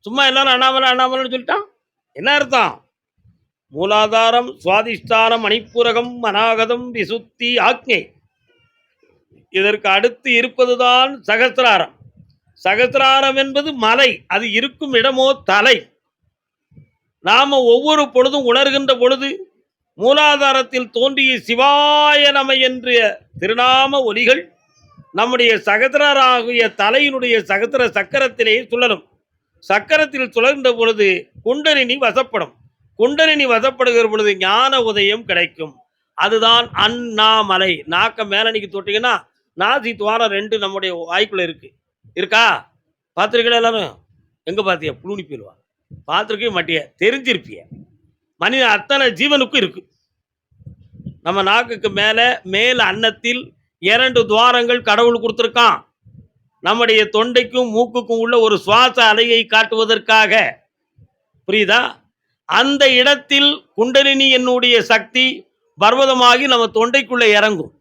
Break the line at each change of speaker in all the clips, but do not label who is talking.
சும்மா எல்லாரும் அண்ணாமலை அண்ணாமலைன்னு சொல்லிட்டான். என்ன அர்த்தம்? மூலாதாரம், சுவாதிஷ்டானம், மணிப்பூரகம், அநாகதம், விசுத்தி, ஆக்ஞை. இதற்கு அடுத்து இருப்பதுதான் சகசிராரம். சகசிராரம் என்பது மலை, அது இருக்கும் இடமோ தலை. நாம ஒவ்வொரு பொழுதும் உணர்கின்ற பொழுது மூலாதாரத்தில் தோன்றிய சிவாய நம என்ற திருநாம ஒலிகள் நம்முடைய சகசிராராகிய தலையினுடைய சகசிர சக்கரத்திலே சுழலும். சக்கரத்தில் சுழன்ற பொழுது குண்டலினி வசப்படும். குண்டலினி வசப்படுகிற பொழுது ஞான உதயம் கிடைக்கும். அதுதான் அண்ணாமலை. நாக்க மேல நீங்க தொட்டீங்கன்னா நாசி துவாரம் 2 நம்முடைய வாய்க்குள்ள இருக்கா? பார்த்துருக்கீங்களா? எல்லாரும் எங்க பார்த்தியா? புழுனி போயிடுவா. பார்த்துருக்கவே மாட்டிய, தெரிஞ்சிருப்பிய. மனித அத்தனை ஜீவனுக்கும் இருக்கு. நம்ம நாக்குக்கு மேல அன்னத்தில் 2 துவாரங்கள் கடவுள் கொடுத்துருக்கான். நம்முடைய தொண்டைக்கும் மூக்குக்கும் உள்ள ஒரு சுவாச அலையை காட்டுவதற்காக. புரியுதா? அந்த இடத்தில் குண்டலினி என்னுடைய சக்தி பர்வதமாகி நம்ம தொண்டைக்குள்ள இறங்கும்.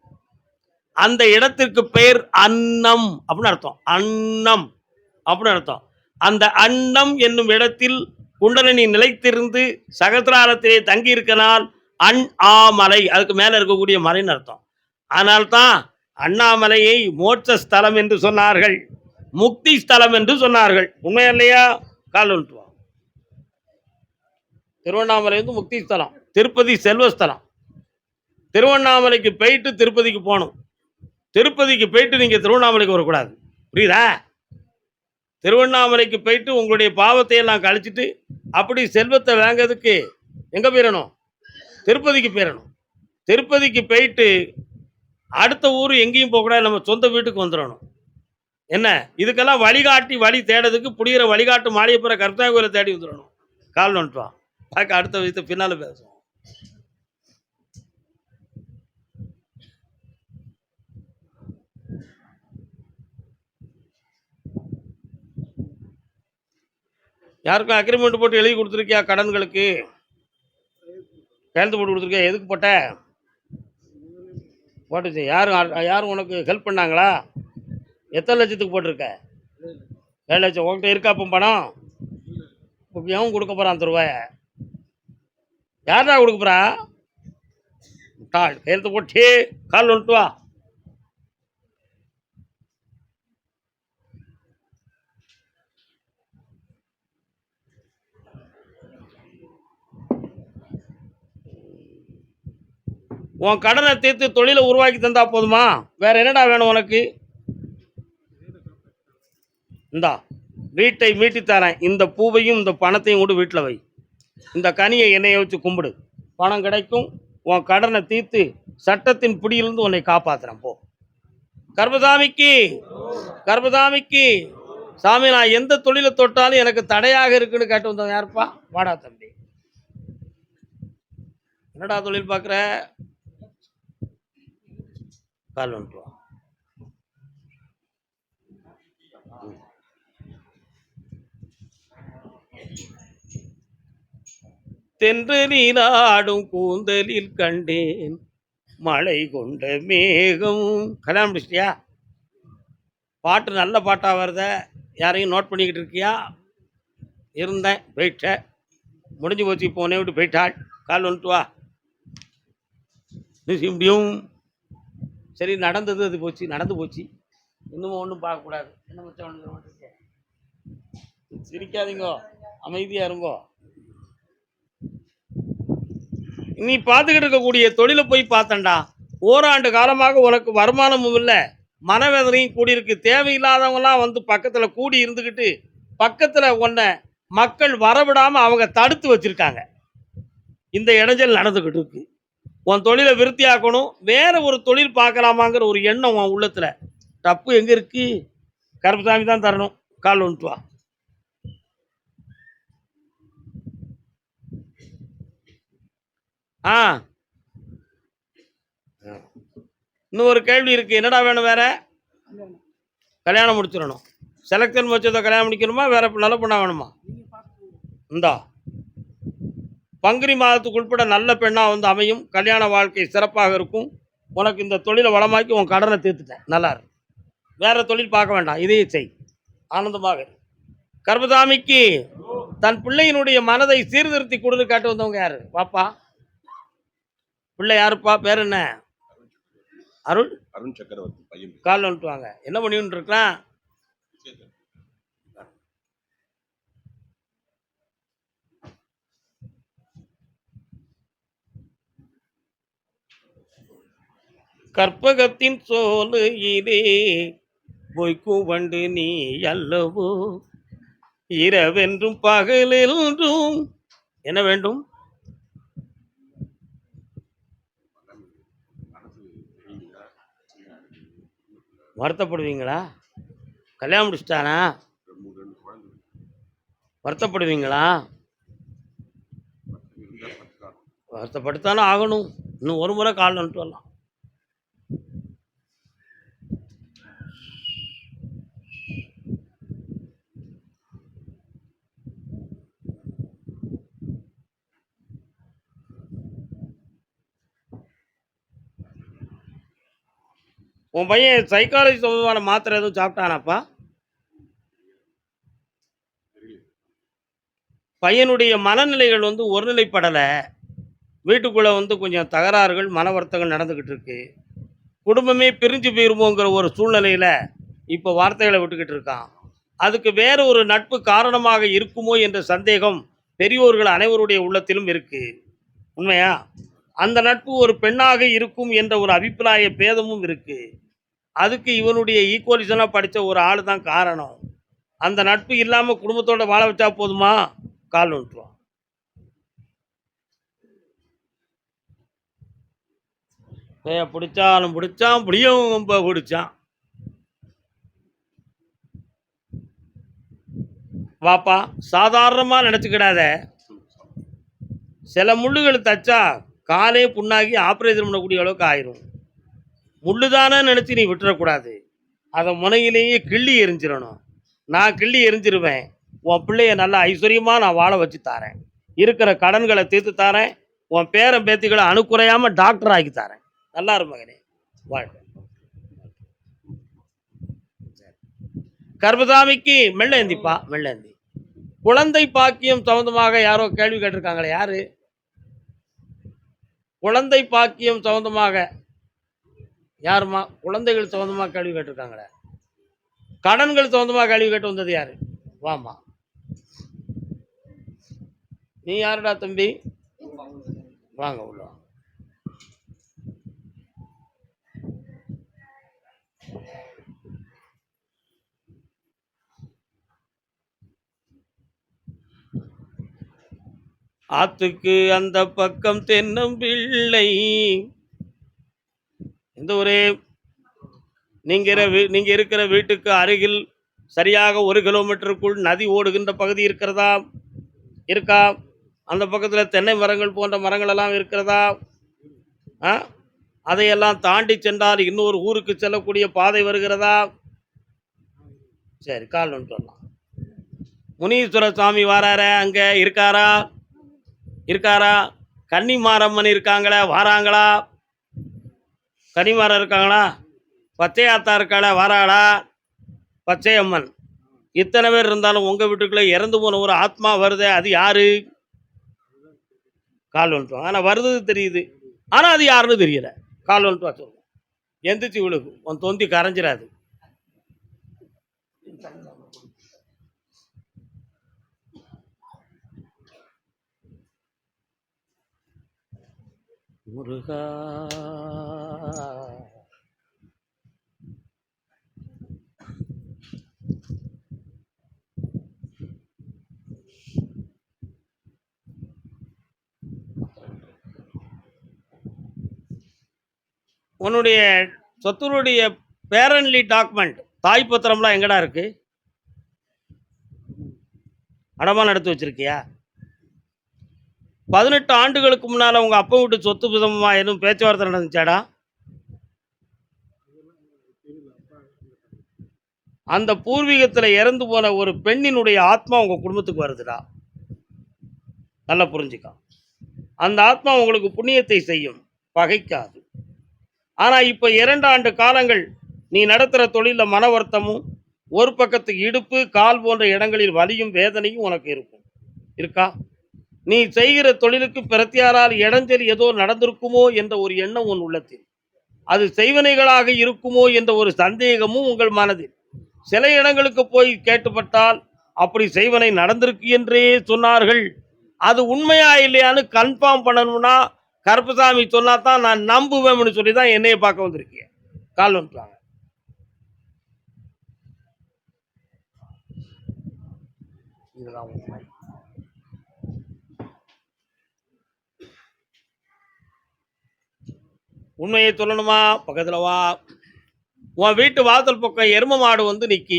அந்த இடத்திற்கு பெயர் அன்னம் அப்படின்னு அர்த்தம். அன்னம் அப்படின்னு அர்த்தம். அந்த அன்னம் என்னும் இடத்தில் குண்டலினி நிலைத்திருந்து சகசிராரத்திலே தங்கி இருக்கனால் அண்ணாமலை, அதுக்கு மேல இருக்கக்கூடிய மலைன்னு அர்த்தம். அதனால்தான் அண்ணாமலையை மோட்ச ஸ்தலம் என்று சொன்னார்கள், முக்தி ஸ்தலம் என்று சொன்னார்கள். உண்மையா இல்லையா? கால் வந்துட்டு வா. திருவண்ணாமலை வந்து முக்தி ஸ்தலம், திருப்பதி செல்வஸ்தலம். திருவண்ணாமலைக்கு போயிட்டு திருப்பதிக்கு போகணும். திருப்பதிக்கு போயிட்டு நீங்க திருவண்ணாமலைக்கு வரக்கூடாது. புரியுதா? திருவண்ணாமலைக்கு போயிட்டு உங்களுடைய பாவத்தை எல்லாம் கழிச்சிட்டு அப்படி செல்வத்தை வாங்கிறதுக்கு எங்க போயிடணும்? திருப்பதிக்கு போயிடணும். திருப்பதிக்கு போயிட்டு அடுத்த ஊர் எங்கேயும் போகக்கூடாது, நம்ம சொந்த வீட்டுக்கு வந்துடணும். என்ன இதுக்கெல்லாம் வழிகாட்டி வழி தேடுறதுக்கு புடிகிற வழிகாட்டு மாளிகைப்புற கர்த்தா கோயிலை தேடி வந்துடணும். கால் வந்துட்டுவான். பார்க்க அடுத்த விஷயத்தை பின்னால பேசுவோம். யாருக்கும் அக்ரிமெண்ட் போட்டு எழுதி கொடுத்துருக்கியா? கடன்களுக்கு கையெழுத்து போட்டு கொடுத்துருக்கியா? எதுக்கு போட்ட? போட்டுச்சு. யாரும் உனக்கு ஹெல்ப் பண்ணாங்களா? எத்தனை லட்சத்துக்கு போட்டிருக்க? 7 லட்சம். உங்கள்கிட்ட இருக்கா அப்போ பணம்? இப்போ எவன் கொடுக்க போகிறான் அந்த ரூபாயை? யார்டா கொடுக்க போகிறா? கையெழுத்து போட்டு கால் வந்துட்டு வா. உன் கடனை தீர்த்து தொழிலை உருவாக்கி தந்தா போதுமா? வேற என்னடா வேணும் உனக்கு? இந்தா வீட்டை மீட்டி தரேன். இந்த பூவையும் இந்த பணத்தையும் கூட வீட்டில் வை. இந்த கனியை என்னைய வச்சு கும்பிடு, பணம் கிடைக்கும். உன் கடனை தீர்த்து சட்டத்தின் பிடியிலிருந்து உன்னை காப்பாத்துறேன். போ. கர்பசாமிக்கு கர்பசாமிக்கு. சாமி, நான் எந்த தொழிலை தொட்டாலும் எனக்கு தடையாக இருக்குன்னு கேட்டு வந்தவன் யாருப்பா? வாடா தம்பி. என்னடா தொழில் பார்க்குற? கால் வந்துட்டு வா. தென்று நீராடும் கூந்தலில் கண்டேன் மழை கொண்ட மேகம். கல்யாணம் முடிச்சிட்டியா? பாட்டு நல்ல பாட்டாக வருத. யாரையும் நோட் பண்ணிக்கிட்டு இருக்கியா? இருந்தேன், போயிட்டேன், முடிஞ்சு போச்சு. இப்போ உன்னை விட்டு போயிட்டாள். கால் வந்துட்டு வா. முடியும். சரி, நடந்தது அது போச்சு, நடந்து போச்சு. இன்னமும் ஒன்றும் பார்க்கக்கூடாது. என்ன மச்சான் சிரிக்காதீங்கோ, அமைதியாக இருங்கோ. நீ பார்த்துக்கிட்டு இருக்கக்கூடிய தொழிலை போய் பார்த்தண்டா. ஓராண்டு காலமாக உனக்கு வருமானமும் இல்லை, மனவேதனையும் கூடியிருக்கு. தேவையில்லாதவங்களாம் வந்து பக்கத்தில் கூடி இருந்துக்கிட்டு பக்கத்தில் உன்னை மக்கள் வரவிடாமல் அவங்க தடுத்து வச்சுருக்காங்க. இந்த இடைஞ்சல் நடந்துக்கிட்டு இருக்கு. உன் தொழிலை விருத்தியாக்கணும், வேற ஒரு தொழில் பார்க்கலாமாங்கிற ஒரு எண்ணம் உன் உள்ளத்தில். தப்பு எங்கே இருக்கு? கருப்பசாமி தான் தரணும். கால் வந்துட்டு வா. இன்னும் ஒரு கேள்வி இருக்கு. என்னடா வேணும்? வேற கல்யாணம் முடிச்சிடணும். செலக்ஷன் வச்சதை கல்யாணம் முடிக்கணுமா? வேற நல்ல பொண்ணா வேணுமா? இந்தா பங்குனி மாதத்துக்கு உட்பட நல்ல பெண்ணாக வந்து அமையும். கல்யாண வாழ்க்கை சிறப்பாக இருக்கும். உனக்கு இந்த தொழிலை வளமாக்கி உன் கடனை தீர்த்துட்டேன். நல்லா இருக்கு. வேற தொழில் பார்க்க வேண்டாம், இதையே செய். ஆனந்தமாக. கர்மசாமிக்கு தன் பிள்ளையினுடைய மனதை சீர்திருத்தி கொடுத்து காட்டு வந்தவங்க யாரு? பாப்பா பிள்ளை யாருப்பா? பேர் என்ன? அருள்.
அருண் சக்கரவர்த்தி பையன்.
கால் வந்துட்டு வாங்க. என்ன பண்ணிட்டு இருக்கான்? கற்பகத்தின் சோலையிலே பொய்க்கும் வண்டு நீ அல்லவோ, இரவென்றும் பகலென்றும் என்ன வேண்டும்? வருத்தப்படுவீங்களா? கல்யாணம் முடிச்சிட்டானா? வருத்தப்படுவீங்களா? வருத்தப்படுத்தானே ஆகணும். இன்னும் ஒரு முறை கால் வந்துட்டு வரலாம். உன் பையன் சைக்காலஜி சம்பந்தமான மாத்திரை எதுவும் சாப்பிட்டானாப்பா? பையனுடைய மனநிலைகள் ஒருநிலைப்படலை. வீட்டுக்குள்ளே கொஞ்சம் தகராறுகள், மன வருத்தங்கள் நடந்துக்கிட்டு இருக்கு. குடும்பமே பிரிஞ்சு போயிருமோங்கிற ஒரு சூழ்நிலையில் இப்போ வார்த்தைகளை விட்டுக்கிட்டு இருக்கான். அதுக்கு வேற ஒரு நட்பு காரணமாக இருக்குமோ என்ற சந்தேகம் பெரியோர்கள் அனைவருடைய உள்ளத்திலும் இருக்கு. உண்மையா? அந்த நட்பு ஒரு பெண்ணாக இருக்கும் என்ற ஒரு அபிப்பிராய பேதமும் இருக்கு. அதுக்கு இவனுடைய ஈக்குவலிசனாக படித்த ஒரு ஆள் தான் காரணம். அந்த நட்பு இல்லாமல் குடும்பத்தோட வாழ வச்சா போதுமா? கால் விட்டுருவான். பிடிச்சாலும் பிடிச்சான், புளியவும் பிடிச்சான். வாப்பா, சாதாரணமாக நினச்சிக்கிடாத. சில முள்ளுகள் தச்சா காலே புண்ணாகி ஆப்ரேஷன் பண்ணக்கூடிய அளவுக்கு ஆயிரும். முள்ளுதானே நினச்சி நீ விட்டுறக்கூடாது. அதை முனையிலேயே கிள்ளி எரிஞ்சிடணும். நான் கிள்ளி எரிஞ்சிருவேன். உன் பிள்ளைய நல்லா ஐஸ்வர்யமாக நான் வாழ வச்சு தாரேன். இருக்கிற கடன்களை தீர்த்து தாரேன். உன் பேரன் பேத்திகளை அணுக்குறையாமல் டாக்டர் ஆக்கி தாரேன். நல்லா இரு மகனே, வாழ்க்கை. கர்மசாமிக்கு மெல்ல ஏந்திப்பா, மெல்ல ஏந்தி. குழந்தை பாக்கியம் சம்பந்தமாக யாரோ கேள்வி கேட்டிருக்காங்களே, யாரு? குழந்தை பாக்கியம் சம்பந்தமாக யாருமா? குழந்தைகள் சம்பந்தமாக கேள்வி கேட்டிருக்காங்களே. கடன்கள் சம்பந்தமாக கேள்வி கேட்டு வந்தது யாரு? வாமா. நீ யாருடா தம்பி? வாங்க உள்ள. ஆத்துக்கு அந்த பக்கம் தென்னம்பிள்ளை. இந்த ஒரே நீங்க இருக்கிற வீட்டுக்கு அருகில் சரியாக 1 கிலோமீட்டருக்குள் நதி ஓடுகின்ற பகுதி இருக்கிறதா? இருக்கா? அந்த பக்கத்தில் தென்னை மரங்கள் போன்ற மரங்கள் எல்லாம் இருக்கிறதா? அதையெல்லாம் தாண்டி சென்றால் இன்னொரு ஊருக்கு செல்லக்கூடிய பாதை வருகிறதா? சரி, கால் வந்துட்டு வரலாம். முனீஸ்வர சாமி வாரார, அங்க இருக்காரா? இருக்காரா? கன்னிமாரம்மன் இருக்காங்களா? வாராங்களா? கன்னிமாரம் இருக்காங்களா? பச்சையாத்தா இருக்காளா? வாராளா? பச்சையம்மன். இத்தனை பேர் இருந்தாலும் உங்க வீட்டுக்குள்ள இறந்து போன ஒரு ஆத்மா வருது, அது யாரு? கால் வந்துட்டோம். ஆனா வருது தெரியுது, ஆனா அது யாருன்னு தெரியல. கால் வந்துட்டு வா சொல்லுவோம். எந்திரிச்சு விழுகு, உன் தொந்தி கரைஞ்சிடாது. முருகா உன்னுடைய சொத்துடைய பேரன்லி டாக்குமெண்ட், தாய் பத்திரம்லாம் எங்கடா இருக்கு? அடமானம் எடுத்து வச்சிருக்கியா? 18 ஆண்டுகளுக்கு முன்னால உங்க அப்பா வீட்டு சொத்து விதமா எதுவும் பேச்சுவார்த்தை நடந்துச்சாடா? அந்த பூர்வீகத்தில் இறந்து போன ஒரு பெண்ணினுடைய ஆத்மா உங்க குடும்பத்துக்கு வருதுடா. நல்லா புரிஞ்சுக்கா. அந்த ஆத்மா உங்களுக்கு புண்ணியத்தை செய்யும், பகைக்காது. ஆனா இப்ப 2 ஆண்டு காலங்கள் நீ நடத்துற தொழில மன வருத்தமும் ஒரு பக்கத்து இடுப்பு, கால் போன்ற இடங்களில் வலியும், வேதனையும் உனக்கு இருக்கும். இருக்கா? நீ செய்கிற தொழிலுக்கு பிரத்தியாரால் இடைஞ்சல் ஏதோ நடந்திருக்குமோ என்ற ஒரு எண்ணம் உன் உள்ளத்தில். அது செய்வினைகளாக இருக்குமோ என்ற ஒரு சந்தேகமும் உங்கள் மனதில். சில இடங்களுக்கு போய் கேட்டுப்பட்டால், அப்படி செய்வனை நடந்திருக்கு என்றே சொன்னார்கள். அது உண்மையா இல்லையான்னு கன்ஃபார்ம் பண்ணணும்னா, கருப்பசாமி சொன்னா தான் நான் நம்புவேன்னு சொல்லி தான் என்னைய பார்க்க வந்திருக்கீங்க. கால் வந்துட்டாங்க. இதுதான் உண்மை. உண்மையை சொல்லணுமா? பக்கத்துல வா. உன் வீட்டு வாசல் பக்கம் எரும மாடு வந்து நிக்கி.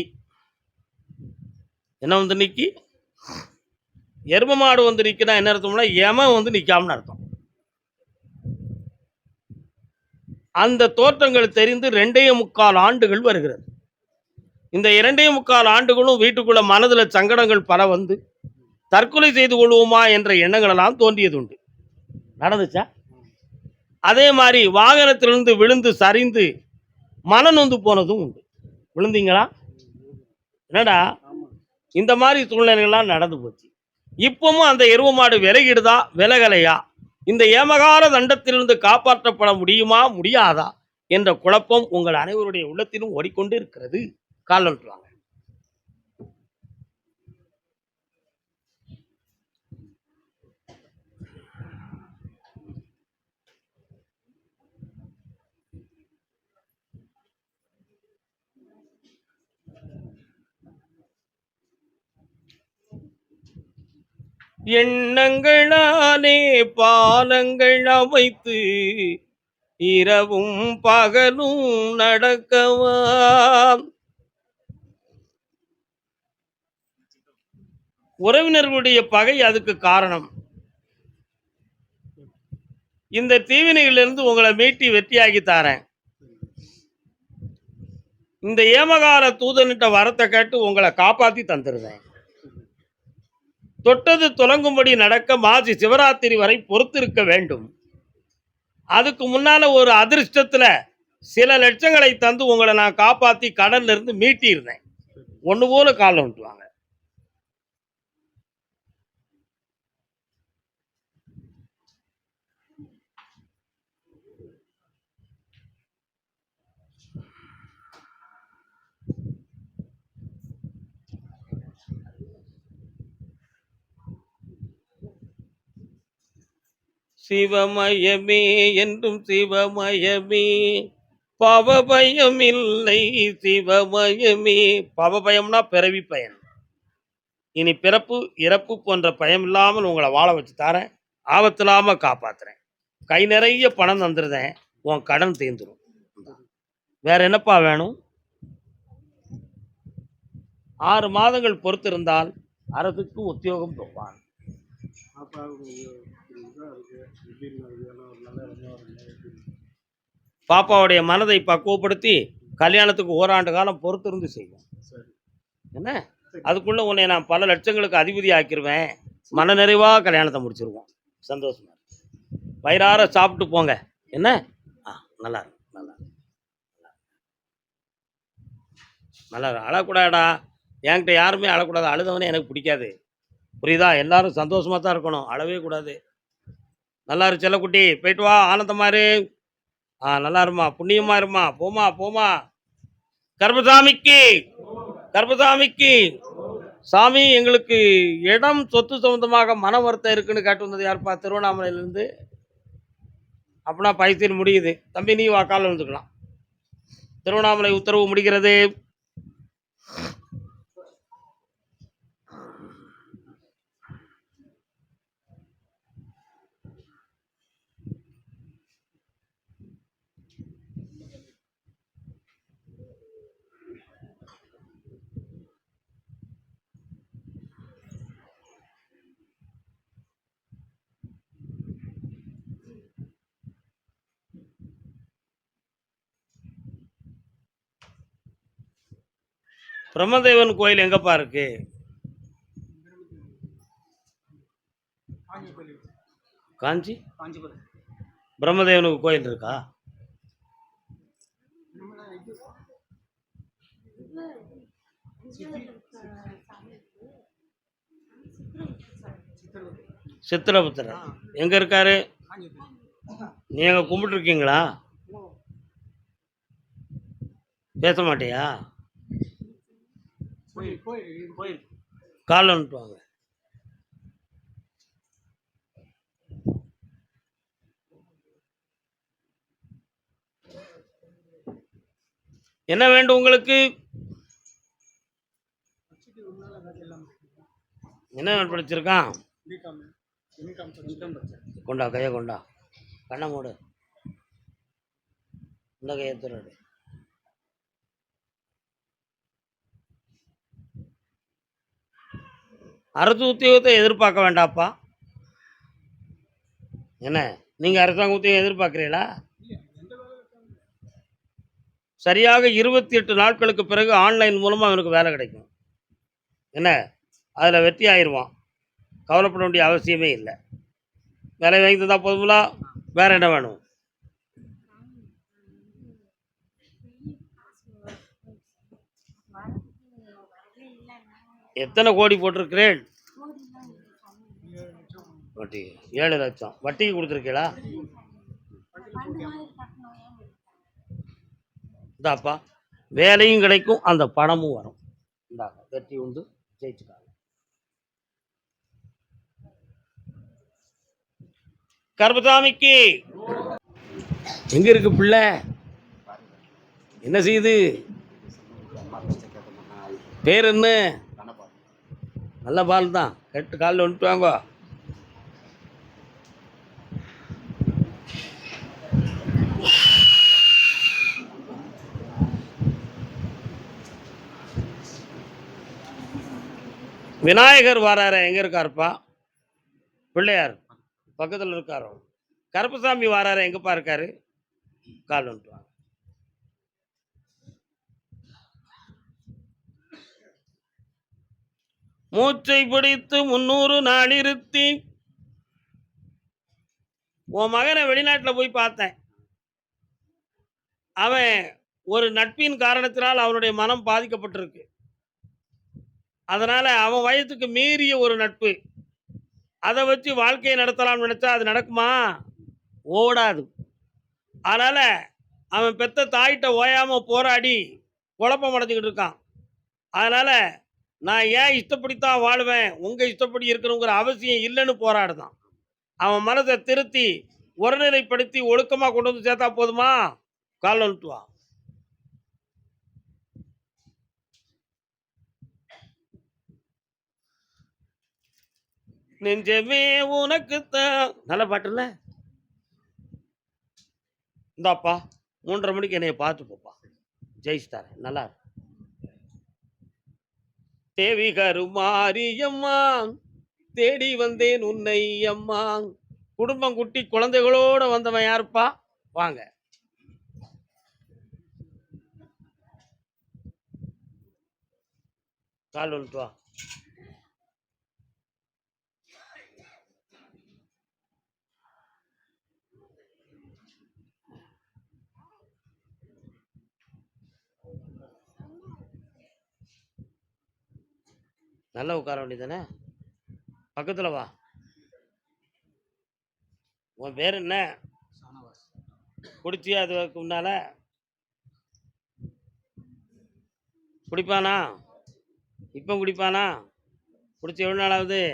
என்ன வந்து நிக்கி? எரும மாடு வந்து நிக்கினா என்ன அர்த்தம்னா, எமன் வந்து நிக்காமன்னு அர்த்தம். அந்த தோற்றங்கள் தெரிந்து 2.25 ஆண்டுகள் வருகிறது. இந்த 2.25 ஆண்டுகளும் வீட்டுக்குள்ள மனதுல சங்கடங்கள் பல வந்து, தற்கொலை செய்து கொள்வோமா என்ற எண்ணங்கள் எல்லாம் தோன்றியது உண்டு. நடந்துச்சா? அதே மாதிரி வாகனத்திலிருந்து விழுந்து சரிந்து மனநொந்து போனதும் உண்டு. விழுந்தீங்களா? என்னடா இந்த மாதிரி சூழ்நிலைகள்லாம் நடந்து போச்சு. இப்பவும் அந்த எருவ மாடு விலகிடுதா விலகலையா, இந்த ஏமகால தண்டத்திலிருந்து காப்பாற்றப்பட முடியுமா முடியாதா என்ற குழப்பம் உங்கள் அனைவருடைய உள்ளத்திலும் ஓடிக்கொண்டு இருக்கிறது. கால் வந்துட்டுவாங்க. எண்ணங்களாலே பாலங்கள் அமைத்து இரவும் பகலும் நடக்கவா. உறவினர்களுடைய பகை அதுக்கு காரணம். இந்த தீவினைகளிலிருந்து உங்களை மீட்டி வெற்றியாகி தாரேன். இந்த ஏமகால தூதனிட்ட வரத்தை கேட்டு உங்களை காப்பாத்தி தந்துருவேன். தொட்டது துலங்கும்படி நடக்க மாசி சிவராத்திரி வரை பொறுத்திருக்க வேண்டும். அதுக்கு முன்னால ஒரு அதிர்ஷ்டத்துல சில லட்சங்களை தந்து உங்களை நான் காப்பாத்தி கடல்ல இருந்து மீட்டியிருந்தேன். ஒண்ணு போல காலம் விட்டுவாங்க. சிவமயமே என்றும் சிவமயமே, பவபயம் இல்லை சிவமயமே. பவபயம்னா பிறவி பயன். இனி பிறப்பு இறப்பு போன்ற பயம் இல்லாமல் உங்களை வாழ வச்சு தரேன். ஆபத்தில்லாம காப்பாத்துறேன். கை நிறைய பணம் தந்துருதேன். உன் கடன் தீர்ந்துடும். வேற என்னப்பா வேணும்? 6 மாதங்கள் பொறுத்திருந்தால் அரசுக்கு உத்தியோகம் கொடுப்பான். பாப்பாவுடைய மனதை பக்குவப்படுத்தி கல்யாணத்துக்கு ஓராண்டு காலம் பொறுத்திருந்து செய்வோம். என்ன? அதுக்குள்ள உன்னை நான் பல லட்சங்களுக்கு அதிபதி ஆக்கிருவேன். மன நிறைவா கல்யாணத்தை முடிச்சிருவோம். சந்தோஷமா வயிறார சாப்பிட்டு போங்க. என்ன? நல்லா இருக்கு, நல்லா இருக்கு, நல்லா இருக்கு. அழக்கூடாடா. என்கிட்ட யாருமே அழக்கூடாது. அழுதவனே எனக்கு பிடிக்காது. புரியுதா? எல்லாரும் சந்தோஷமா தான் இருக்கணும். அழவே கூடாது. நல்லா இரு செல்லக்குட்டி. போயிட்டு வா. ஆனந்தமா இரு. நல்லா இருமா. புண்ணியமா இருமா. போமா போமா. கர்பசாமிக்கு கர்பசாமிக்கு சாமி, எங்களுக்கு இடம் சொத்து சம்பந்தமாக மன வருத்தம் இருக்குன்னு கேட்டு வந்தது யாருப்பா? திருவண்ணாமலையிலேருந்து. அப்படின்னா பைசல் முடியுது. தம்பி நீ வாக்கால் வந்துக்கலாம். திருவண்ணாமலை உத்தரவு முடிகிறது. பிரம்மதேவன் கோயில் எங்கப்பா இருக்கு? காஞ்சி பிரம்மதேவனுக்கு கோயில் இருக்கா? சித்திரபுத்திரர் எங்க இருக்காரு? நீங்க கும்பிட்டு இருக்கீங்களா? பேச மாட்டியா? கால் அனுப்புவாங்க. என்ன வேண்டும் உங்களுக்கு? என்ன படிச்சிருக்கான்? கொண்டா கையை கொண்டா, கண்ணை மூடு, இந்த கையை துறாடு. அரசு உத்தியோகத்தை எதிர்பார்க்க வேண்டாப்பா. என்ன நீங்க அரசாங்க உத்தியோகம் எதிர்பார்க்கிறீங்களா? சரியாக 28 நாட்களுக்கு பிறகு ஆன்லைன் மூலமா அவனுக்கு வேலை கிடைக்கும். என்ன அதில் வெற்றி ஆயிடுவான். கவலைப்பட வேண்டிய அவசியமே இல்லை. வேலை வாங்கி தான் போதுங்களா? வேற என்ன வேணும்? எத்தனை கோடி போட்டிருக்கிறேன்? வட்டி 7 லட்சம் வட்டிக்கு கொடுத்துருக்கீங்களா? இந்தாப்பா, வேலையும் கிடைக்கும், அந்த பணமும் வரும். இந்தாங்க, வெற்றி உண்டு, ஜெயிச்சுக்காங்க. கருப்பசாமிக்கு எங்க இருக்கு பிள்ளை? என்ன செய்யுது? பேர் என்ன? நல்ல பால் தான். கெட்டு காலில் வந்துட்டு வாங்க. விநாயகர் வாராரு, எங்க இருக்காருப்பா? பிள்ளையார் பக்கத்தில் இருக்காரோ. கருப்பசாமி வாராரு, எங்கப்பா இருக்காரு? கால் வந்துட்டு வாங்க. மூச்சை பிடித்து 300 நாள் இருத்தி. உன் மகனை வெளிநாட்டில் போய் பார்த்தேன். அவன் ஒரு நட்பின் காரணத்தினால் அவனுடைய மனம் பாதிக்கப்பட்டிருக்கு. அதனால அவன் வயதுக்கு மீறிய ஒரு நட்பு, அதை வச்சு வாழ்க்கையை நடத்தலாம் நினைச்சா அது நடக்குமா? ஓடாது. அதனால அவன் பெத்த தாயிட்ட ஓயாம போராடி குழப்பம் அடைஞ்சுக்கிட்டு இருக்கான். அதனால நான் ஏன் இஷ்டப்படித்தான் வாழுவேன், உங்க இஷ்டப்படி இருக்கணுங்கிற அவசியம் இல்லைன்னு போராடுதான். அவன் மனதை திருத்தி ஒருநிலைப்படுத்தி ஒழுக்கமா கொண்டு வந்து சேர்த்தா போதுமா? கால் வந்துட்டு வா. நெஞ்சமே உனக்குத்தான். நல்ல பாட்டுல இந்தாப்பா, 3:30 மணிக்கு என்னைய பார்த்து போப்பா, ஜெயிச்சுட்டாரு. நல்லா தேவி கருமாரியம்மா, தேடி வந்தேன் உன்னை அம்மா. குடும்பம் குட்டி குழந்தைகளோட வந்தவன் யாருப்பா? வாங்க. கால் வந்துட்டு வா. நல்லா உட்கார வேண்டியதானே? பக்கத்துல வா. உன் பேர் என்ன? குடிச்சியா? அதுக்கு முன்னால குடிப்பானா? இப்போ குடிப்பானா? குடிச்சு எவ்வளோ நாள் ஆகுது?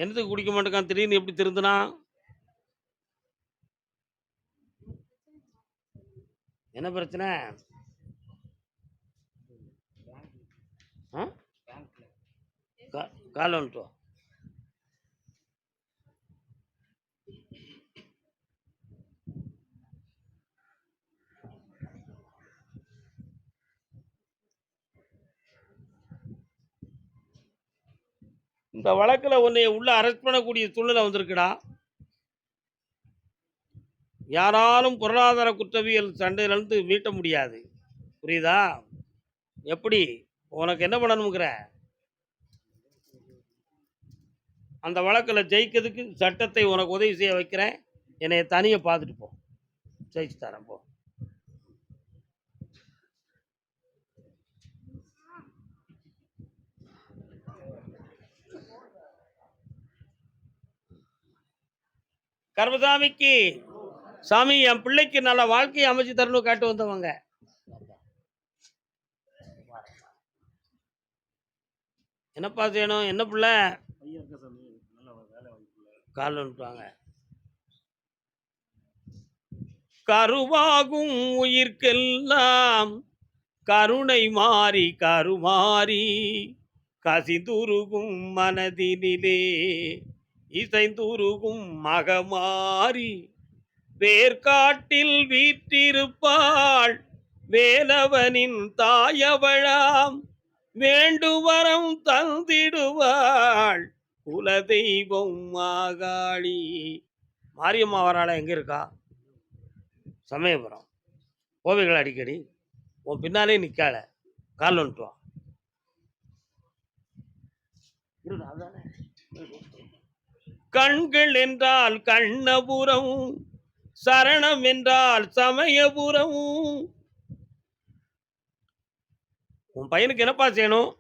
என்னத்துக்கு குடிக்க மாட்டேக்கான்? திடீர்னு எப்படி திருந்துனா? என்ன பிரச்சனை? கால் வந்துட்டு. இந்த வழக்கில் உன்னை உள்ள அரெஸ்ட் பண்ணக்கூடிய சூழ்நிலை வந்திருக்குடா. யாராலும் பொருளாதார குற்றவியல் சண்டையிலிருந்து மீட்ட முடியாது. புரியுதா? எப்படி உனக்கு என்ன பண்ணணுங்கிற? அந்த வழக்கில் ஜெயிக்கிறதுக்கு சட்டத்தை உனக்கு உதவி செய்ய வைக்கிறேன். என்னை தனியை பார்த்துட்டு போ, ஜெயிச்சு தரேன் போ. கர்மசாமிக்கு சாமி என் பிள்ளைக்கு நல்ல வாழ்க்கையை அமைச்சு தரணும் கேட்டு வந்தவங்க. என்னப்பா செய்யணும்? என்ன பிள்ளை? கால் வந்துட்டாங்க. கருவாகும் உயிர்க்கெல்லாம் கருணை மாறி கருமாறி கசிந்துருகும் மனதினிலே இசைந்துருகும் மகமாறி வேர்காட்டில் வீற்றிருப்பாள் வேலவனின் தாயவளாம் வேண்டுவரம் தந்திடுவாள் குலதெய்வம் மாகாளி. மாரியம்மா வராள எங்க இருக்கா? சமயபுரம். கோவில்கள் அடிக்கடி உன் பின்னாலே நிற்கால. கால் வந்துட்டுவான். கண்கள் என்றால் கண்ணபுரம், சரணம் என்றால் சமயபுரம். உன் பையனுக்கு என்னப்பா செய்யணும்?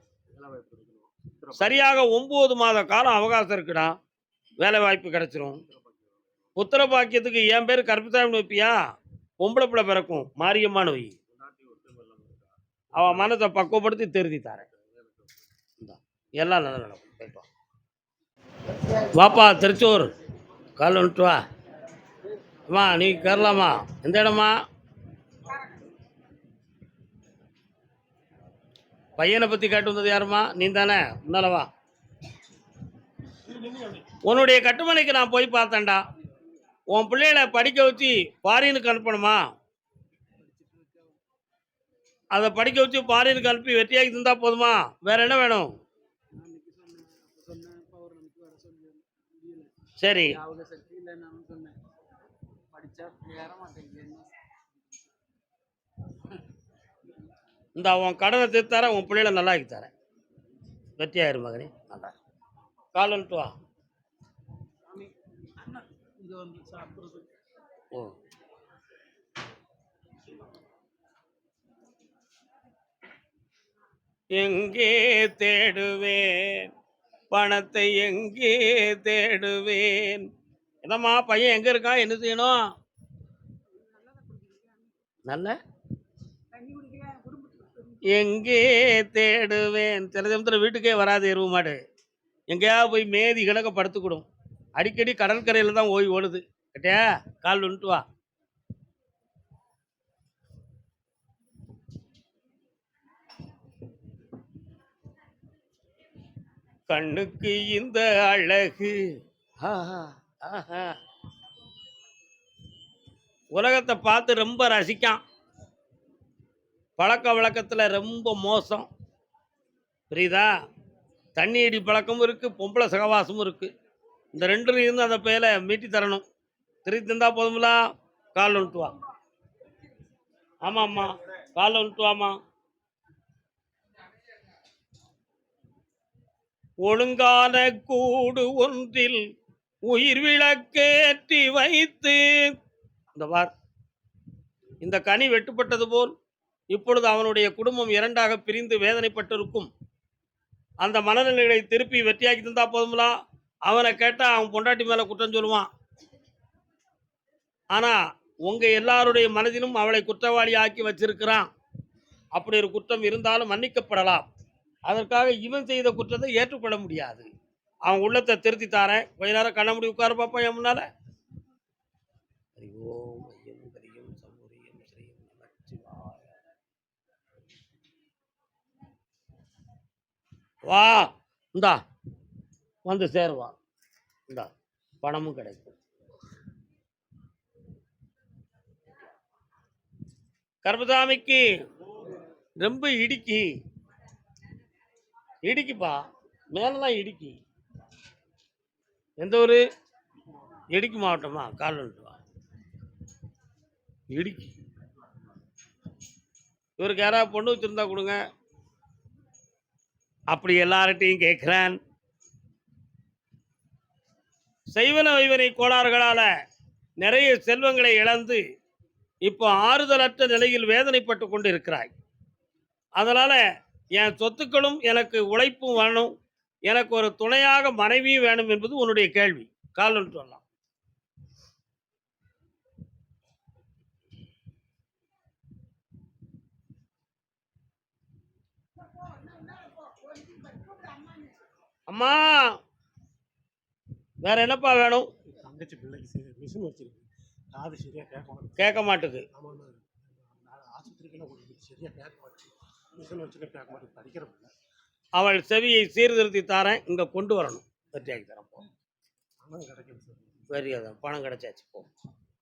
சரியாக 9 மாத காலம் அவகாசம் இருக்குடா, வேலை வாய்ப்பு கிடைச்சிரும். புத்திர பாக்கியத்துக்கு என் பேர் கருப்பசாமி வைப்பியா? பொம்பளை பிள்ளை பிறக்கும், மாரியம்மான்னு வை. அவன் மனத்தை பக்குவப்படுத்தி திருத்தி தரேன். எல்லாம் நல்லா நடக்கும். போயிட்டு வாப்பா திருச்சூர். கால் வந்துட்டு வா. அம்மா நீ கேரளாமா? எந்த இடமா? பையனை பற்றி கேட்டு வந்தது யாருமா? நீ தானே? முன்னாலவா. உன்னுடைய கட்டுமனைக்கு நான் போய் பார்த்தேன்டா. உன் பிள்ளைகளை படிக்க வச்சு ஃபாரினுக்கு அனுப்பணுமா? அதை படிக்க வச்சு ஃபாரினுக்கு அனுப்பி வெற்றியாக்கி தந்தா போதுமா? வேற என்ன வேணும்? சரி, இந்த உன் கடனை தீர்த்தார, உன் பிள்ளைகளை நல்லா ஆக்கி தரேன். வெற்றியாயிரு மகனே. நல்லா கால் வந்துட்டு வா. ஓ, எங்கே தேடுவேன் பணத்தை, எங்கே தேடுவேன்? என்னம்மா பையன் எங்க இருக்கான்? என்ன செய்யணும்? நல்ல எங்கே தேடுவேன். சில சமயத்தில் வீட்டுக்கே வராது எருவு மாடு. எங்கேயா போய் மேதி கிடக்க படுத்துக்கிடும். அடிக்கடி கடற்கரையில் தான் ஓய்வு ஓடுது. கேட்டியா? கால் வந்துட்டு வா. கண்ணுக்கு இந்த அழகு, உலகத்தை பார்த்து ரொம்ப ரசிக்கான். பழக்க வழக்கத்தில் ரொம்ப மோசம். புரியுதா? தண்ணி அடி பழக்கமும் இருக்குது, பொம்பளை சகவாசமும் இருக்குது. இந்த ரெண்டும் இருந்து அந்த பேரை மீட்டி தரணும். திருத்தி தந்தா போதுங்களா? கால் வந்துட்டு வா. ஆமாம்மா, கால் வந்துட்டு வாமா. ஒழுங்கான கூடு ஒன்றில் உயிர் விளக்கேற்றி வைத்து, இந்த வார் இந்த கனி வெட்டுப்பட்டது போல் இப்பொழுது அவனுடைய குடும்பம் இரண்டாக பிரிந்து வேதனைப்பட்டிருக்கும். அந்த மனநிலைகளை திருப்பி வெற்றியாக்கி தந்தா போதுங்களா? அவனை கேட்டால் அவன் பொண்டாட்டி மேலே குற்றம் சொல்லுவான். ஆனால் உங்கள் எல்லாருடைய மனதிலும் அவளை குற்றவாளி ஆக்கி வச்சிருக்கிறான். அப்படி ஒரு குற்றம் இருந்தாலும் மன்னிக்கப்படலாம். அதற்காக இவன் செய்த குற்றத்தை ஏற்றுக்கொள்ள முடியாது. அவன் உள்ளத்தை திருத்தி தாரேன். கொஞ்ச நேரம் கண்ண முடி உட்கார பார்ப்பான் என் முன்னால. வா, இந்தா வந்து சேருவான். இந்தா பணமும் கிடைக்கும். கர்மசாமிக்கு ரொம்ப இடிக்குப்பா, மேலெல்லாம் இடிக்கி. எந்த ஊர்? இடுக்கி மாவட்டமா? கால் வந்துட்டு வா. இடுக்கி. இவருக்கு யாராவது பொண்ணு வச்சுருந்தா கொடுங்க. அப்படி எல்லார்ட்டையும் கேட்குறேன். செய்வன வைவனை கோளாறுகளால் நிறைய செல்வங்களை இழந்து இப்போ ஆறுதலற்ற நிலையில் வேதனைப்பட்டு கொண்டு இருக்கிறாய். அதனால் என் சொத்துக்களும் எனக்கு உழைப்பும் வேணும், எனக்கு ஒரு துணையாக மனைவியும் வேணும் என்பது உன்னுடைய கேள்வி. கால் வந்துட்டு வரலாம். அம்மா வேற என்னப்பா வேணும்?
தங்கச்சி பிள்ளைக்கு மிஷின் வச்சிருக்கு, காது சரியா
கேட்க மாட்டுது.
ஆமாம், ஆஸ்பத்திரிக்கெல்லாம் சரியா கேட்க மாட்டேங்குது. மிஷின் வச்சுக்க கேட்க மாட்டேங்குது, படிக்கிற பிள்ளை.
அவள் செவியை சீர்திருத்தி தாரேன், இங்க கொண்டு வரணும். வெற்றியாக்கி தரேன். போ.
பணம் கிடைக்கும் சார்.
சரி, அதான் பணம் கிடைச்சாச்சு. போ,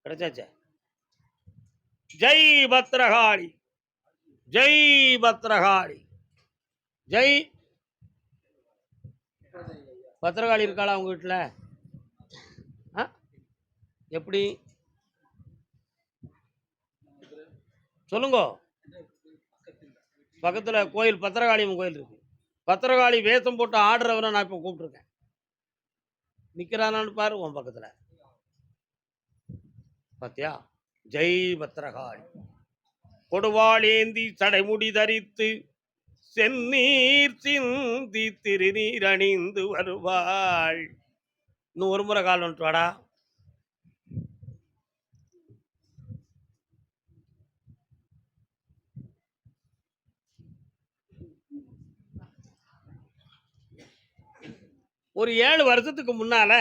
கிடைச்சாச்சே. ஜெய் பத்ரகாளி, ஜெய் பத்ரகாளி, ஜெய். பத்திரகாளி இருக்காளா உங்க வீட்டில்? எப்படி சொல்லுங்க. பக்கத்தில் கோயில், பத்திரகாளியம்மன் கோயில் இருக்கு. பத்திரகாளி வேஷம் போட்டு ஆடுறவரை நான் இப்போ கூப்பிட்டுருக்கேன். நிற்கிறானான்னு பாரு உன் பக்கத்தில். பாத்தியா? ஜெய் பத்திரகாளி. கொடுவாள் ஏந்தி சடைமுடி தரித்து செந்நீர் சிந்தி திருநீர் அணிந்து வருவாள். இன்னும் ஒரு முறை கால் வந்துட்டு வாடா. ஒரு 7 வருஷத்துக்கு முன்னால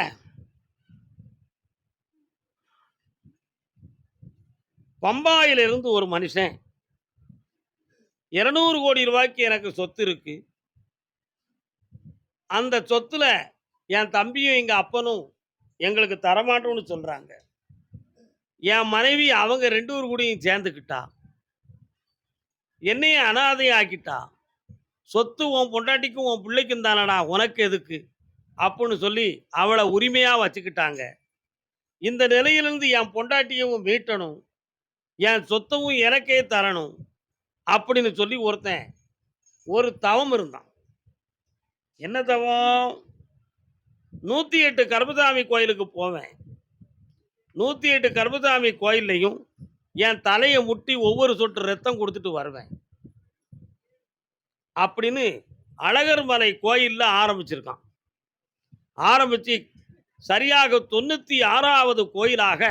பம்பாயிலிருந்து ஒரு மனுஷன் 200 கோடி ரூபாய்க்கு எனக்கு சொத்து இருக்கு, அந்த சொத்துல என் தம்பியும் எங்க அப்பனும் எங்களுக்கு தரமாட்டோம்னு சொல்றாங்க. என் மனைவி அவங்க 200 கோடியும் சேர்ந்துக்கிட்டா, என்னைய அனாதை ஆக்கிட்டா. சொத்து உன் பொண்டாட்டிக்கும் உன் பிள்ளைக்கும் தானடா, உனக்கு எதுக்கு அப்படின்னு சொல்லி அவளை உரிமையா வச்சுக்கிட்டாங்க. இந்த நிலையிலிருந்து என் பொண்டாட்டியவும் மீட்டணும், என் சொத்தமும் எனக்கே தரணும் அப்படின்னு சொல்லி ஒருத்தன் ஒரு தவம் இருந்தான். என்ன தவம்? 108 கருப்பசாமி கோயிலுக்கு போவேன், 108 கருப்பசாமி கோயில்லையும் என் தலையை முட்டி ஒவ்வொரு சொட்டு ரத்தம் கொடுத்துட்டு வருவேன் அப்படின்னு அழகர் மலை கோயிலில் ஆரம்பிச்சிருக்கான். ஆரம்பித்து சரியாக 96வது கோயிலாக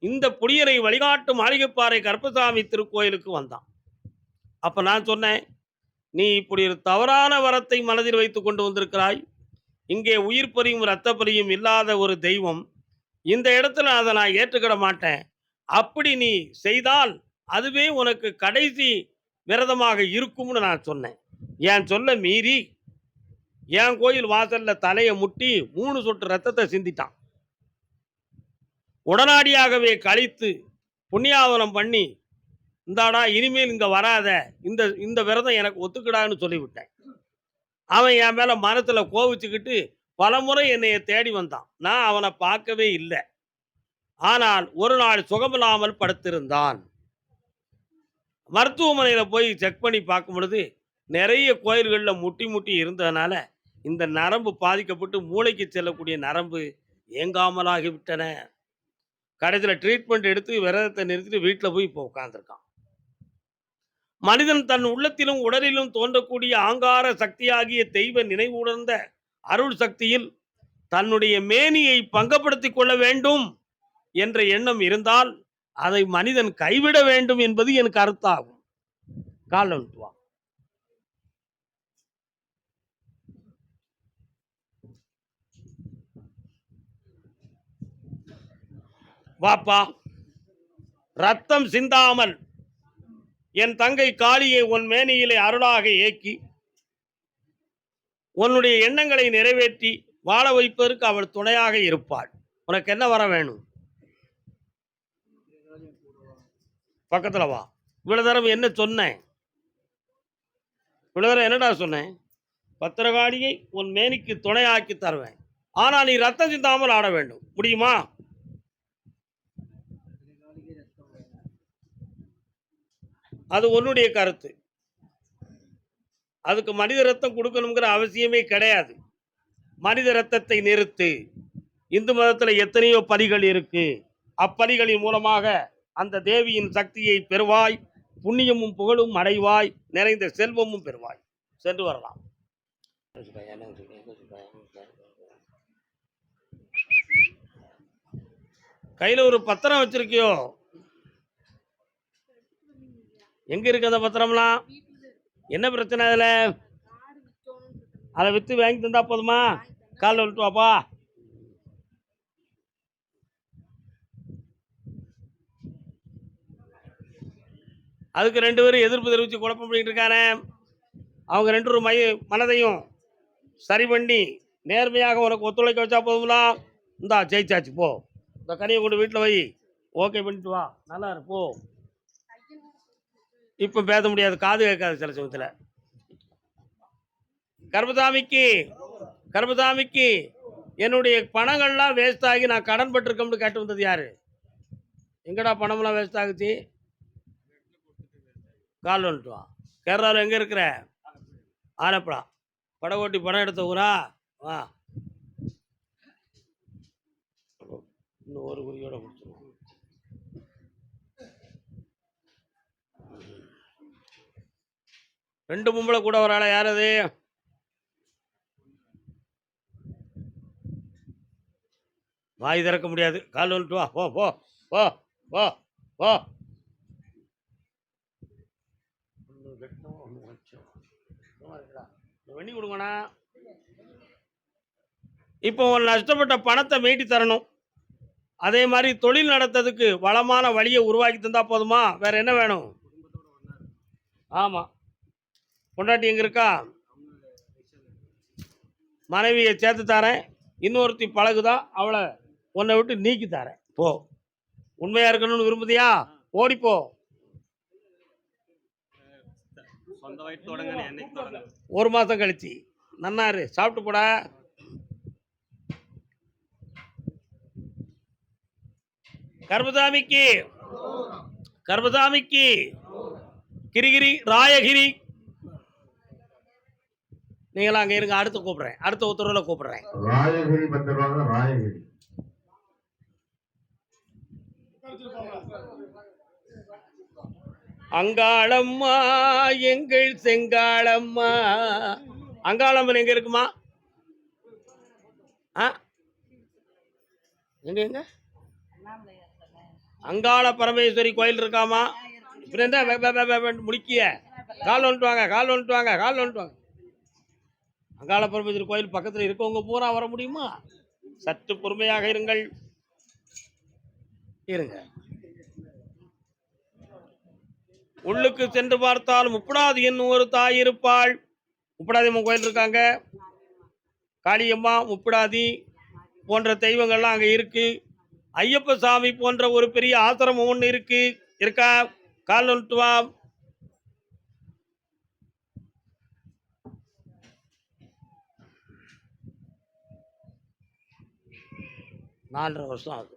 இந்த புளியரை வழிகாட்டு மாளிகைப்பாறை கருப்பசாமி திருக்கோயிலுக்கு வந்தான். அப்போ நான் சொன்னேன், நீ இப்படி ஒரு தவறான வரத்தை மனதில் வைத்து கொண்டு வந்திருக்கிறாய். இங்கே உயிர் பலியும் இரத்த பலியும் இல்லாத ஒரு தெய்வம், இந்த இடத்துல அதை நான் ஏற்றுக்கிட மாட்டேன். அப்படி நீ செய்தால் அதுவே உனக்கு கடைசி விரதமாக இருக்கும்னு நான் சொன்னேன். என் சொல்ல மீறி என் கோயில் வாசல்ல தலையை முட்டி 3 சொட்டு ரத்தத்தை சிந்திட்டான். உடனடியாகவே கழித்து புண்ணியாவனம் பண்ணி, இந்தாடா இனிமேல் இங்க வராத, இந்த இந்த விரதம் எனக்கு ஒத்துக்கிடான்னு சொல்லிவிட்டேன். அவன் என் மேல மனத்துல கோவிச்சுக்கிட்டு பலமுறை என்னைய தேடி வந்தான். நான் அவனை பார்க்கவே இல்லை. ஆனால் ஒரு நாள் சுகமில்லாமல் படுத்திருந்தான். மருத்துவமனையில் போய் செக் பண்ணி பார்க்கும் பொழுது நிறைய கோயில்களில் முட்டி முட்டி இருந்ததுனால இந்த நரம்பு பாதிக்கப்பட்டு மூளைக்கு செல்லக்கூடிய நரம்பு இயங்காமலாகிவிட்டன. கடைசியில் ட்ரீட்மெண்ட் எடுத்து விரதத்தை நிறுத்திட்டு வீட்டில் போய் இப்போ உட்கார்ந்துருக்கான். மனிதன் தன் உள்ளத்திலும் உடலிலும் தோன்றக்கூடிய ஆங்கார சக்தியாகிய தெய்வ நினைவுணர்ந்த அருள் சக்தியில் தன்னுடைய மேனியை பங்கப்படுத்திக் கொள்ள வேண்டும் என்ற எண்ணம் இருந்தால் அதை மனிதன் கைவிட வேண்டும் என்பது என் கருத்தாகும். கால் வந்துட்டுவா. வாப்பா, ரத்தம் சிந்தாமல் என் தங்கை காளியை உன் மேனியிலே அருளாக ஏக்கி உன்னுடைய எண்ணங்களை நிறைவேற்றி வாழ வைப்பதற்கு அவள் துணையாக இருப்பாள். உனக்கு என்ன வர வேணும்? பக்கத்துல வா. இவ்வளவு தரம் என்ன சொன்னேன்? இவ்வளவு தரம் என்னடா சொன்னேன்? பத்திரகாளியை உன் மேனிக்கு துணையாக்கி தருவேன், ஆனால் நீ ரத்தம் சிந்தாமல் ஆட வேண்டும். முடியுமா? அது உன்னுடைய கருத்து. அதுக்கு மனித ரத்தம் கொடுக்கணுங்கிற அவசியமே கிடையாது. மனித ரத்தத்தை நிறுத்து. இந்து மதத்தில் எத்தனையோ பலிகள் இருக்கு. அப்பலிகளின் மூலமாக அந்த தேவியின் சக்தியை பெறுவாய், புண்ணியமும் புகழும் அடைவாய், நிறைந்த செல்வமும் பெறுவாய். சென்று வரலாம். கையில் ஒரு பத்திரம் வச்சிருக்கியோ? எங்க இருக்கு அந்த பத்திரம்லாம்? என்ன பிரச்சனை? அதுல அதை விற்று வாங்கி தந்தா போதுமா? காலைல விட்டு வாப்பா. அதுக்கு 2 பேரும் எதிர்ப்பு தெரிவித்து குழப்பம் பண்ணிட்டு இருக்கானே. அவங்க 2 பேரும் மனதையும் சரி பண்ணி நேர்மையாக உனக்கு ஒத்துழைக்க வச்சா போதுங்களா? இந்தா ஜெயிச்சாச்சு போ. இந்த கனியை கொண்டு வீட்டில் வை. ஓகே பண்ணிட்டு வா. நல்லா இரு போ. இப்போ பேச முடியாது, காது கேட்காது சில சமயத்தில். கர்மசாமிக்கு என்னுடைய பணங்கள்லாம் வேஸ்ட் ஆகி நான் கடன் பட்டிருக்கோம்னு கேட்டு வந்தது யாரு? எங்கடா பணம்லாம் வேஸ்ட் ஆகுச்சு? கால் வந்துட்டு வா. கேரளாவில் எங்கே இருக்கிற? ஆலப்புழா. படகோட்டி படம் எடுத்த ஊரா? வா. இன்னும் ஒரு குறியோட கொடுத்துருவோம். ரெண்டு பொம்பளை கூட ஒரு ஆளை. யார் அது? வாய் திறக்க முடியாது. கால் வந்துட்டு வா. போ போ போ போ போ. வெண்ணி கொடுங்கண்ணா. இப்போ நஷ்டப்பட்ட பணத்தை மீட்டி தரணும். அதே மாதிரி தொழில் நடத்துறதுக்கு வளமான வழியை உருவாக்கி தந்தா போதுமா? வேற என்ன வேணும்? ஆமா. பொண்டாட்டி எங்க இருக்கா? மனைவியை சேர்த்து தரேன். இன்னொருத்தி பழகுதா, அவளை உன்னை விட்டு நீக்கி தரேன். போ. உண்மையா இருக்கணும்னு விரும்புதியா? ஓடிப்போ. ஒரு மாசம் கழிச்சு நன்னாரு சாப்பிட்டு போட. கர்மசாமிக்கு கிரிகிரி ராயகிரி. நீங்களாம் அங்க இருங்க, அடுத்து கூப்பிடுறேன். அடுத்த உத்தரவுல கூப்பிடுறேன்.
ராயகிரி வந்துடுவாங்க. ராயகிரி
அங்காளம்மா எங்கள் செங்காளம்மா. அங்காளம்மன் எங்க இருக்குமா? எங்க எங்க? அங்காள பரமேஸ்வரி கோயில் இருக்காமா? முடிக்கிய கால் வந்துட்டு வாங்க. அங்காள பரமேஸ்வரி கோயில் பக்கத்தில் இருக்கவங்க பூரா வர முடியுமா? சற்று பொறுமையாக இருங்கள். உள்ளுக்கு சென்று பார்த்தால் முப்படாதி என்னும் ஒரு தாய் இருப்பாள். முப்படாதி அம்மன் கோயில் இருக்காங்க. காளியம்மா, முப்படாதி போன்ற தெய்வங்கள்லாம் அங்க இருக்கு. ஐயப்ப சாமி போன்ற ஒரு பெரிய ஆசிரமம் ஒன்று இருக்கா? கால் வந்துட்டு வா. நாலரை வருஷம் ஆகுது.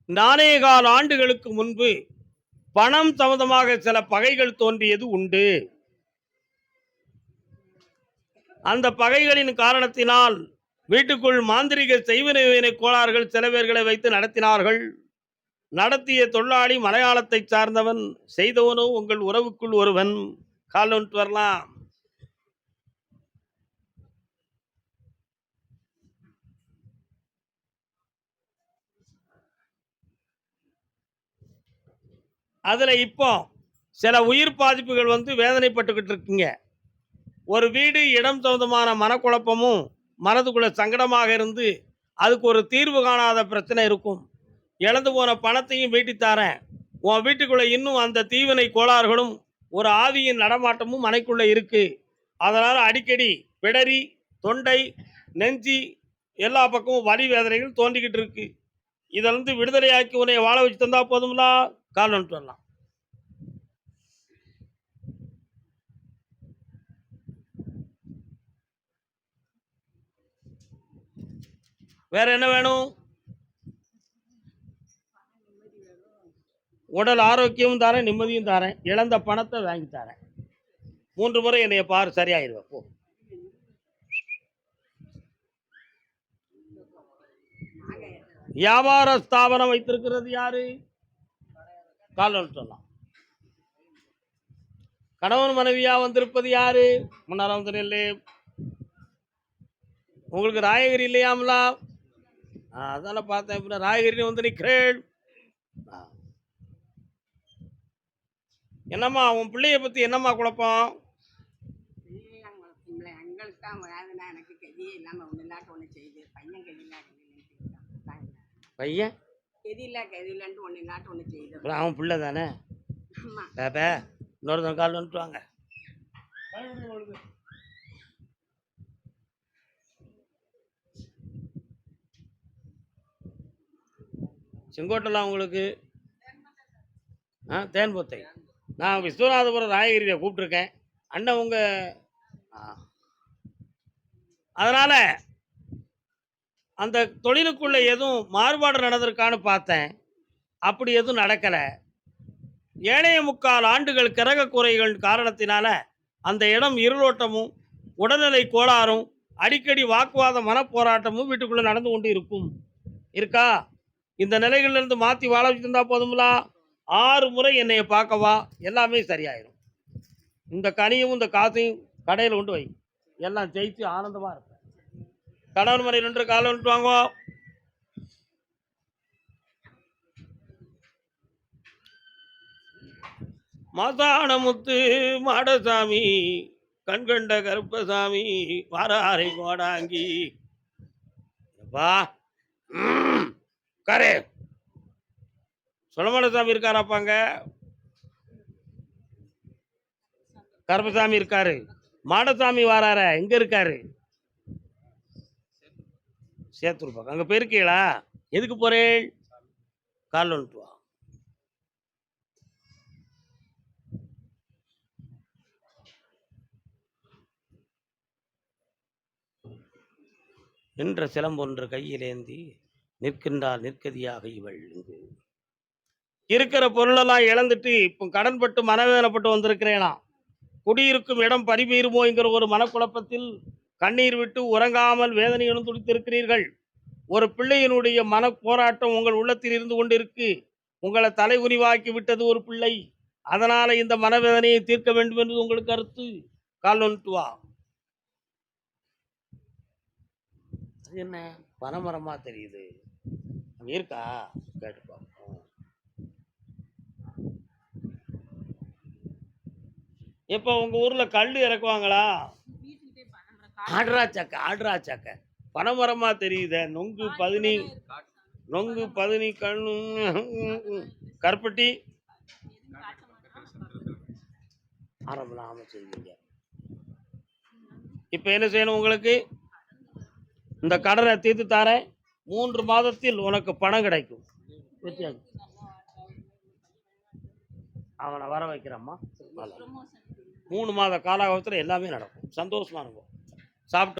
4.25 ஆண்டுகளுக்கு முன்பு பணம் சம்பந்தமாக சில பகைகள் தோன்றியது உண்டு. அந்த பகைகளின் காரணத்தினால் வீட்டுக்குள் மாந்திரிக செய்வினை கோளாறுகள் சில பேர்களை வைத்து நடத்தினார்கள். நடத்திய தொழிலாளி மலையாளத்தை சார்ந்தவன், செய்தவனோ உங்கள் உறவுக்குள் ஒருவன். கால் வந்துட்டு வரலாம். அதுல இப்போ சில உயிர் பாதிப்புகள் வந்து வேதனைப்பட்டுக்கிட்டு இருக்கீங்க. ஒரு வீடு இடம் சம்பந்தமான மனக்குழப்பமும் மனதுக்குள்ள சங்கடமாக இருந்து அதுக்கு ஒரு தீர்வு காணாத பிரச்சனை இருக்கும். இழந்து போன பணத்தையும் மீட்டித்தாரேன். உன் வீட்டுக்குள்ள இன்னும் அந்த தீவினை கோளாறுகளும் ஒரு ஆவியின் நடமாட்டமும் மனைக்குள்ள இருக்கு. அதனால அடிக்கடி பிடரி, தொண்டை, நெஞ்சி எல்லா பக்கமும் வலி வேதனைகள் தோன்றிக்கிட்டு இருக்கு. இதிலிருந்து விடுதலையாக்கி உன்னை வாழ வச்சு தந்தா போதும்லா. கால் வந்துட்டு வரலாம். வேற என்ன வேணும்? உடல் ஆரோக்கியமும் தரேன், நிம்மதியும் தரேன், இழந்த பணத்தை வாங்கி தரேன். 3 முறை என்னைய பாரு, சரியாயிருவ. போ. வியாபார ஸ்தாபனம் வைத்திருக்கிறது யாரு? கால் சொல்லலாம். கணவன் மனைவியா வந்திருப்பது யாரு? முன்னால வந்து நெல்லு. உங்களுக்கு ராயகிரி இல்லையாமலா? அதெல்லாம் பார்த்தேன். இப்ப ராயகிரி வந்து நிக்கிறேன். என்னம்மா உன் பிள்ளைய பத்தி என்னம்மா குழப்பம்?
நாளுக்கு தான் வேதனை எனக்கு கெதியே இல்லாமல் ஒன்று இல்லாட்ட ஒன்று செய்யுது பையன்
பையன்
கெதியில்லான்ட்டு ஒன்று இல்லாட்ட ஒன்று செய்யுது
அப்புறம் அவன் பிள்ளை தானே
ஆமாம்
பேப்ப இன்னொருத்தன் கால் வந்துட்டு வாங்க. செங்கோட்டெல்லாம் உங்களுக்கு தேன்பொத்தை. நான் விஸ்வநாதபுரம் ராயகிரியை கூப்பிட்ருக்கேன் அண்ணன் உங்கள். அதனால் அந்த தொழிலுக்குள்ளே எதுவும் மாறுபாடு நடந்திருக்கான்னு பார்த்தேன். அப்படி எதுவும் நடக்கலை. ஏனைய 3/4 ஆண்டுகள் கிரக குறைகள் காரணத்தினால அந்த இடம் இருளோட்டமும் உடல்நிலை கோளாறும் அடிக்கடி வாக்குவாத மனப்போராட்டமும் வீட்டுக்குள்ளே நடந்து கொண்டு இருக்கா. இந்த நிலைகளிலிருந்து மாற்றி வாழ வச்சுருந்தா போதுங்களா? 6 முறை என்னைய பார்க்கவா, எல்லாமே சரியாயிடும். இந்த கனியும் இந்த காசையும் கடையில் கொண்டு வை, எல்லாம் ஜெயிச்சு ஆனந்தமாக இருப்பேன். கணவன் மனை 2 காலம் விட்டு வாங்கோ. மாசாணமுத்து மாடசாமி கண்கண்ட கருப்பசாமி வாராரை கோடாங்கி வா கரே சுலமணசாமி இருக்காராப்பாங்க. கருப்பசாமி இருக்காரு. மாடசாமி வாரார எங்க இருக்காரு? சேத்தூர் அங்க போயிருக்கீங்களா? எதுக்கு போறேன்? கால் வந்துட்டு வா. நின்ற சிலம்பொன்று கையிலேந்தி நிற்கின்றால் நிற்கதியாக இவள். இங்கு இருக்கிற பொருளெல்லாம் இழந்துட்டு இப்போ கடன்பட்டு மனவேதனைப்பட்டு வந்திருக்கிறேனா. குடியிருக்கும் இடம் பறிபீருமோ என்கிற ஒரு மனக்குழப்பத்தில் கண்ணீர் விட்டு உறங்காமல் வேதனையுடன் துடித்திருக்கிறீர்கள். ஒரு பிள்ளையினுடைய மன போராட்டம் உங்கள் உள்ளத்தில் இருந்து கொண்டிருக்கு. உங்களை தலைகுனிவாக்கி விட்டது ஒரு பிள்ளை. அதனால இந்த மனவேதனையை தீர்க்க வேண்டும் என்று உங்களுக்கு கருத்து. கால் வந்துட்டு வா. அது என்ன பனைமரமா தெரியுது? அங்க இருக்கா? கேட்டு பார்ப்போம். இப்போ உங்க ஊர்ல கல் இறக்குவாங்களா? ஆடுறா சக்க பனைமரமா தெரியுத. நொங்கு பதினி கண்ணு கருப்பட்டி ஆரம்பலாம செய்வீங்க. இப்போ என்ன செய்யணும்? உங்களுக்கு இந்த கடனை தீர்த்து தாரேன். 3 மாதத்தில் உனக்கு பணம் கிடைக்கும். அவனை வர வைக்கிறம்மா. 3 மாத காலாகத்தில் எல்லாமே நடக்கும். சந்தோஷமா இருக்கும். சாப்பிட்டு